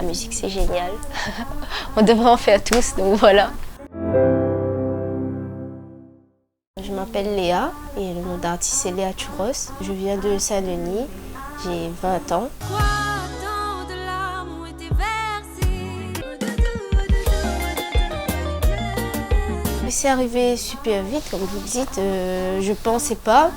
musique c'est génial. On devrait en faire tous, donc voilà. Je m'appelle Léa et le nom d'artiste c'est Léa Churros. Je viens de Saint-Denis, j'ai 20 ans. C'est arrivé super vite, comme vous dites, je pensais pas.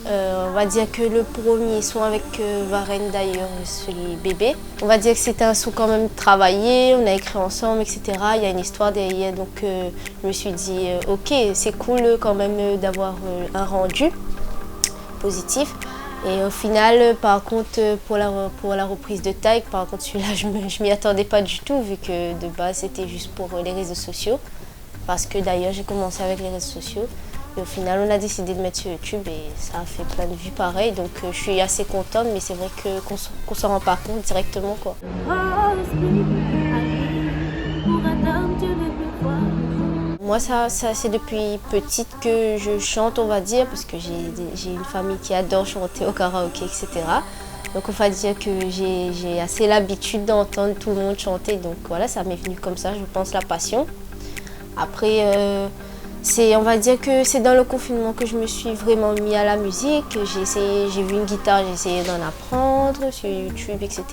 On va dire que le premier son avec Varenne d'ailleurs, celui bébé, on va dire que c'était un son quand même travaillé, on a écrit ensemble, etc. Il y a une histoire derrière, donc je me suis dit ok, c'est cool quand même d'avoir un rendu positif. Et au final, par contre, pour la reprise de Taïk, par contre celui-là, je m'y attendais pas du tout, vu que de base c'était juste pour les réseaux sociaux. Parce que d'ailleurs j'ai commencé avec les réseaux sociaux et au final on a décidé de mettre sur YouTube et ça a fait plein de vues pareil, donc je suis assez contente, mais c'est vrai qu'on s'en rend pas compte directement quoi. Moi ça c'est depuis petite que je chante, on va dire, parce que j'ai une famille qui adore chanter au karaoké, etc. Donc on va dire que j'ai assez l'habitude d'entendre tout le monde chanter, donc voilà, ça m'est venu comme ça, je pense, la passion. Après, on va dire que c'est dans le confinement que je me suis vraiment mis à la musique. J'ai vu une guitare, j'ai essayé d'en apprendre sur YouTube, etc.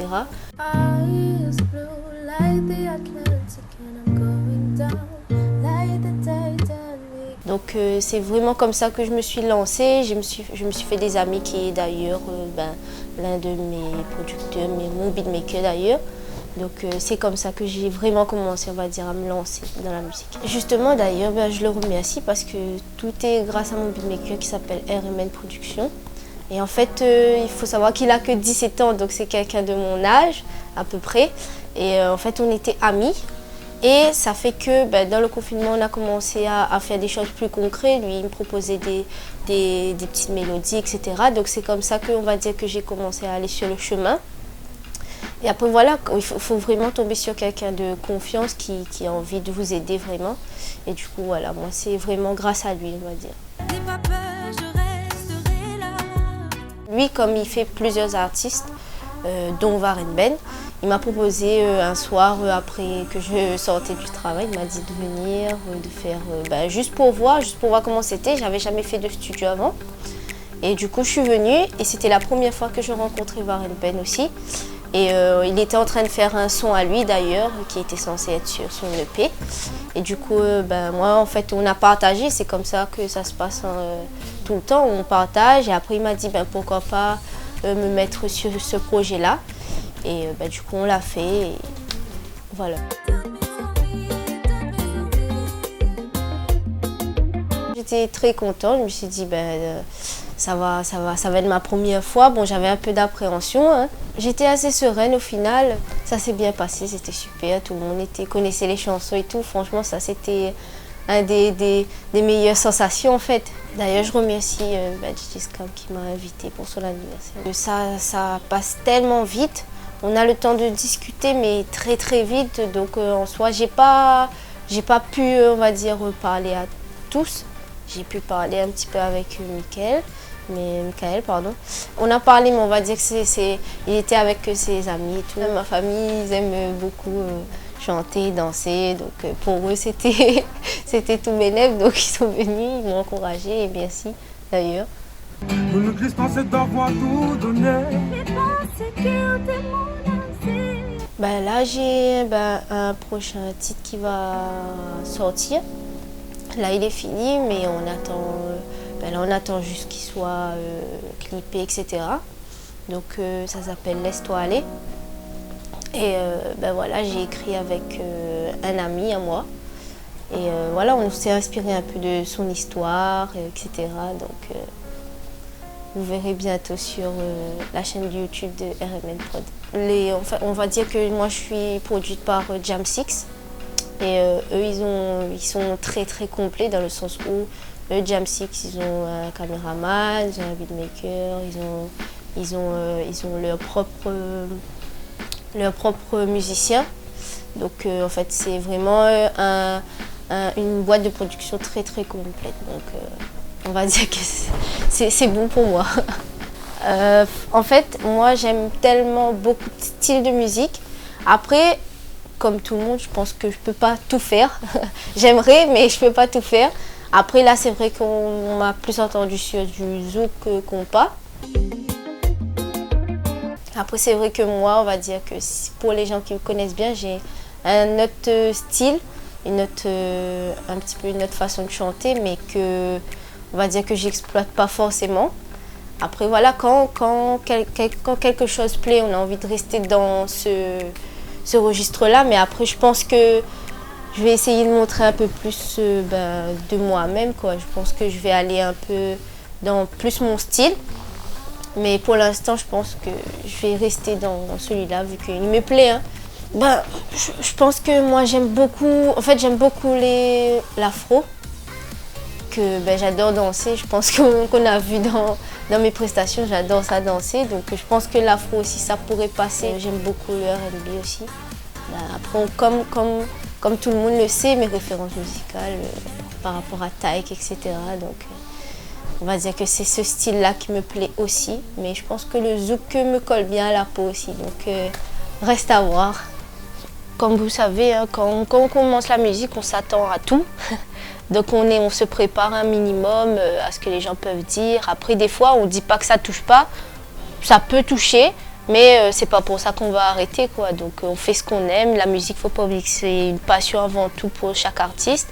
Donc c'est vraiment comme ça que je me suis lancée. Je me suis fait des amis qui est d'ailleurs l'un de mes producteurs, mon beatmaker d'ailleurs. Donc c'est comme ça que j'ai vraiment commencé, on va dire, à me lancer dans la musique. Justement d'ailleurs, je le remercie parce que tout est grâce à mon beatmaker qui s'appelle RMN Production. Et en fait, il faut savoir qu'il a que 17 ans, donc c'est quelqu'un de mon âge à peu près. Et en fait, on était amis. Et ça fait que dans le confinement, on a commencé à faire des choses plus concrètes. Lui, il me proposait des petites mélodies, etc. Donc c'est comme ça qu'on va dire que j'ai commencé à aller sur le chemin. Et après voilà, il faut vraiment tomber sur quelqu'un de confiance qui a envie de vous aider vraiment. Et du coup voilà, moi c'est vraiment grâce à lui, on va dire. N'aie pas peur, je resterai là. Lui, comme il fait plusieurs artistes, dont Varenne Ben, il m'a proposé un soir après que je sortais du travail, il m'a dit de venir, de faire juste pour voir comment c'était. J'avais jamais fait de studio avant. Et du coup je suis venue et c'était la première fois que je rencontrais Varenne Ben aussi. Et il était en train de faire un son à lui d'ailleurs, qui était censé être sur son EP. Et du coup, moi en fait, on a partagé, c'est comme ça que ça se passe tout le temps, on partage. Et après il m'a dit pourquoi pas me mettre sur ce projet-là. Et du coup on l'a fait, et voilà. J'étais très contente, je me suis dit ça va être ma première fois. Bon, j'avais un peu d'appréhension, hein. J'étais assez sereine au final, ça s'est bien passé, c'était super, tout le monde connaissait les chansons et tout. Franchement, ça c'était un des meilleures sensations en fait. D'ailleurs, je remercie DJ Scam qui m'a invitée pour son anniversaire. Ça passe tellement vite, on a le temps de discuter mais très très vite, donc en soi, j'ai pas pu, on va dire, parler à tous. J'ai pu parler un petit peu avec Michael. On a parlé, mais on va dire il était avec ses amis et tout. Ma famille, ils aiment beaucoup chanter, danser, donc pour eux c'était tout bénef, donc ils sont venus, ils m'ont encouragé et merci d'ailleurs. Là j'ai un prochain titre qui va sortir. Là il est fini, mais on attend juste qu'il soit clippé, etc. Donc ça s'appelle Laisse-toi aller. Et voilà, j'ai écrit avec un ami à moi. Et voilà, on s'est inspiré un peu de son histoire, etc. Donc vous verrez bientôt sur la chaîne YouTube de RMN Prod. On va dire que moi je suis produite par Jam 6. Et eux, ils sont très très complets dans le sens où Jam 6, ils ont un caméraman, ils ont un beatmaker, ils ont leur propre musicien. Donc en fait, c'est vraiment une boîte de production très très complète. Donc on va dire que c'est bon pour moi. En fait, moi j'aime tellement beaucoup de styles de musique. Après, comme tout le monde, je pense que je peux pas tout faire. J'aimerais, mais je peux pas tout faire. Après, là, c'est vrai qu'on m'a plus entendu sur du zouk que compas. Après, c'est vrai que moi, on va dire que pour les gens qui me connaissent bien, j'ai un autre style, un petit peu une autre façon de chanter, mais que, on va dire que j'exploite pas forcément. Après, voilà, quand quelque chose plaît, on a envie de rester dans ce registre-là. Mais après, je pense que je vais essayer de montrer un peu plus de moi-même, quoi. Je pense que je vais aller un peu dans plus mon style. Mais pour l'instant, je pense que je vais rester dans celui-là, vu qu'il me plaît. Hein. Je pense que moi, j'aime beaucoup l'afro, que j'adore danser. Je pense qu'on a vu dans mes prestations, j'adore ça danser. Donc je pense que l'afro aussi, ça pourrait passer. J'aime beaucoup le R&B aussi. Après, comme tout le monde le sait, mes références musicales par rapport à Taïk, etc. Donc on va dire que c'est ce style-là qui me plaît aussi. Mais je pense que le zouk me colle bien à la peau aussi. Donc reste à voir. Comme vous savez, hein, quand on commence la musique, on s'attend à tout. Donc on se prépare un minimum à ce que les gens peuvent dire. Après, des fois, on ne dit pas que ça ne touche pas. Ça peut toucher, mais c'est pas pour ça qu'on va arrêter, quoi. Donc on fait ce qu'on aime. La musique, faut pas oublier que c'est une passion avant tout pour chaque artiste.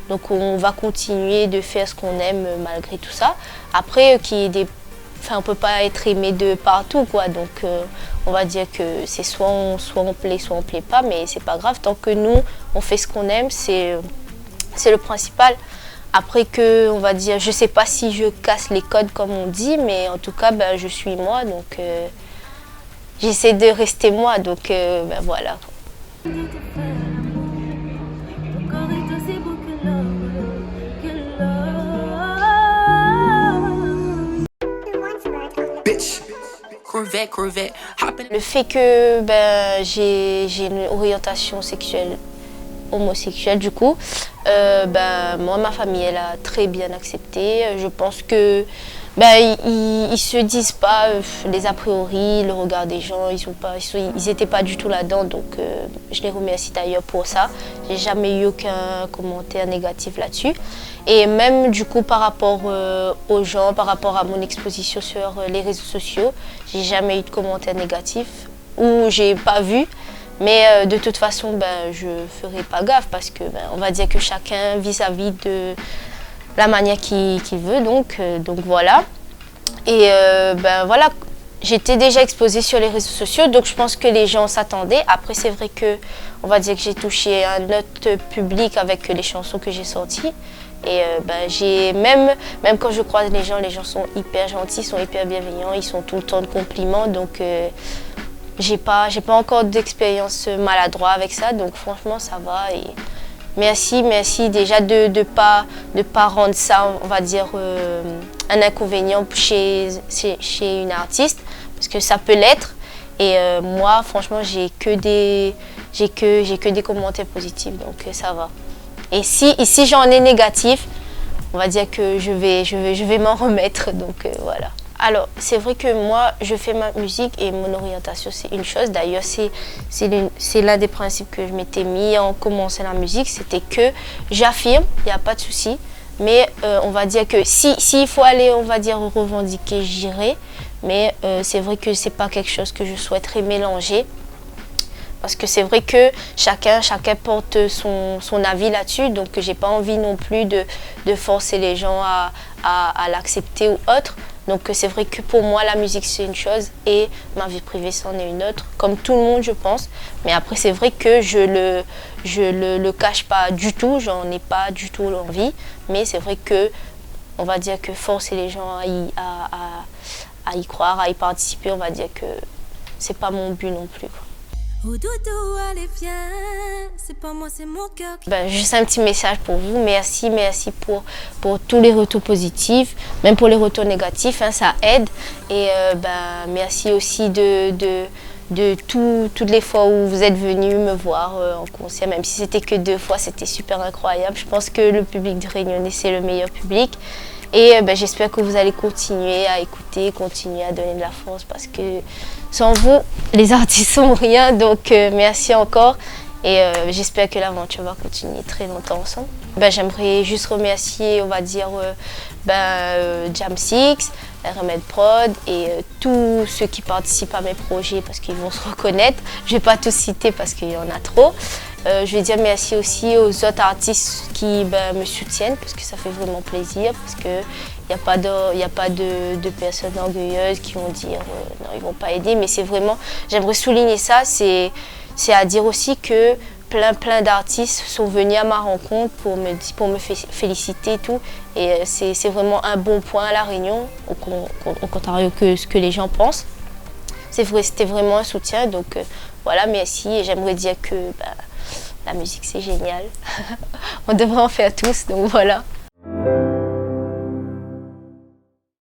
Donc on va continuer de faire ce qu'on aime malgré tout ça. Après, on ne peut pas être aimé de partout, quoi. Donc on va dire que c'est soit on plaît, soit on plaît pas, mais c'est pas grave. Tant que nous, on fait ce qu'on aime, c'est le principal. Après on va dire, je sais pas si je casse les codes comme on dit, mais en tout cas, je suis moi. Donc j'essaie de rester moi. Donc voilà. Le fait que j'ai une orientation sexuelle homosexuelle, du coup, moi, ma famille, elle a très bien accepté. Je pense que ils se disent pas les a priori, le regard des gens, ils étaient pas du tout là-dedans, donc je les remercie d'ailleurs pour ça. J'ai jamais eu aucun commentaire négatif là-dessus. Et même du coup par rapport aux gens, par rapport à mon exposition sur les réseaux sociaux, j'ai jamais eu de commentaires négatifs ou j'ai pas vu. Mais de toute façon, je ferai pas gaffe parce que on va dire que chacun vit sa vie de la manière qu'il veut, donc voilà. Et voilà, j'étais déjà exposée sur les réseaux sociaux, donc je pense que les gens s'attendaient. Après, c'est vrai que on va dire que j'ai touché un autre public avec les chansons que j'ai sorties. Et j'ai même quand je croise les gens sont hyper gentils, sont hyper bienveillants, ils sont tout le temps de compliments, donc j'ai pas encore d'expérience maladroite avec ça, donc franchement ça va. Et merci déjà de pas rendre ça, on va dire, un inconvénient chez une artiste, parce que ça peut l'être. Et moi, franchement, j'ai que des commentaires positifs, donc ça va. Et si j'en ai négatif, on va dire que je vais m'en remettre, donc voilà. Alors, c'est vrai que moi, je fais ma musique et mon orientation, c'est une chose. D'ailleurs, c'est l'un des principes que je m'étais mis en commençant la musique, c'était que j'affirme, il n'y a pas de souci. Mais on va dire que s'il faut aller, on va dire, revendiquer, j'irai. Mais c'est vrai que c'est pas quelque chose que je souhaiterais mélanger. Parce que c'est vrai que chacun porte son avis là-dessus. Donc, j'ai pas envie non plus de forcer les gens à l'accepter ou autre. Donc c'est vrai que pour moi, la musique, c'est une chose et ma vie privée, c'en est une autre. Comme tout le monde, je pense. Mais après, c'est vrai que je le cache pas du tout. J'en ai pas du tout l'envie. Mais c'est vrai que, on va dire que forcer les gens à y croire, à y participer, on va dire que c'est pas mon but non plus, quoi. Oh doudou, allez viens, c'est pas moi, c'est mon cœur. Juste un petit message pour vous, merci pour tous les retours positifs, même pour les retours négatifs, hein, ça aide. Et merci aussi de toutes les fois où vous êtes venus me voir en concert, même si c'était que 2 fois, c'était super incroyable. Je pense que le public de Réunionnais, c'est le meilleur public. Et j'espère que vous allez continuer à écouter, continuer à donner de la force parce que sans vous, les artistes sont rien. Donc merci encore et j'espère que l'aventure va continuer très longtemps ensemble. J'aimerais juste remercier, on va dire, Jam 6, Remède Prod et tous ceux qui participent à mes projets parce qu'ils vont se reconnaître. Je ne vais pas tous citer parce qu'il y en a trop. Je vais dire merci aussi aux autres artistes qui me soutiennent parce que ça fait vraiment plaisir parce qu'il n'y a pas de personnes orgueilleuses qui vont dire non, ils ne vont pas aider. Mais c'est vraiment, j'aimerais souligner ça, c'est à dire aussi que plein d'artistes sont venus à ma rencontre pour me féliciter et tout. Et c'est vraiment un bon point à La Réunion, au contraire que ce que les gens pensent. C'était vraiment un soutien, donc voilà, merci. Et j'aimerais dire que la musique c'est génial. On devrait en faire tous, donc voilà.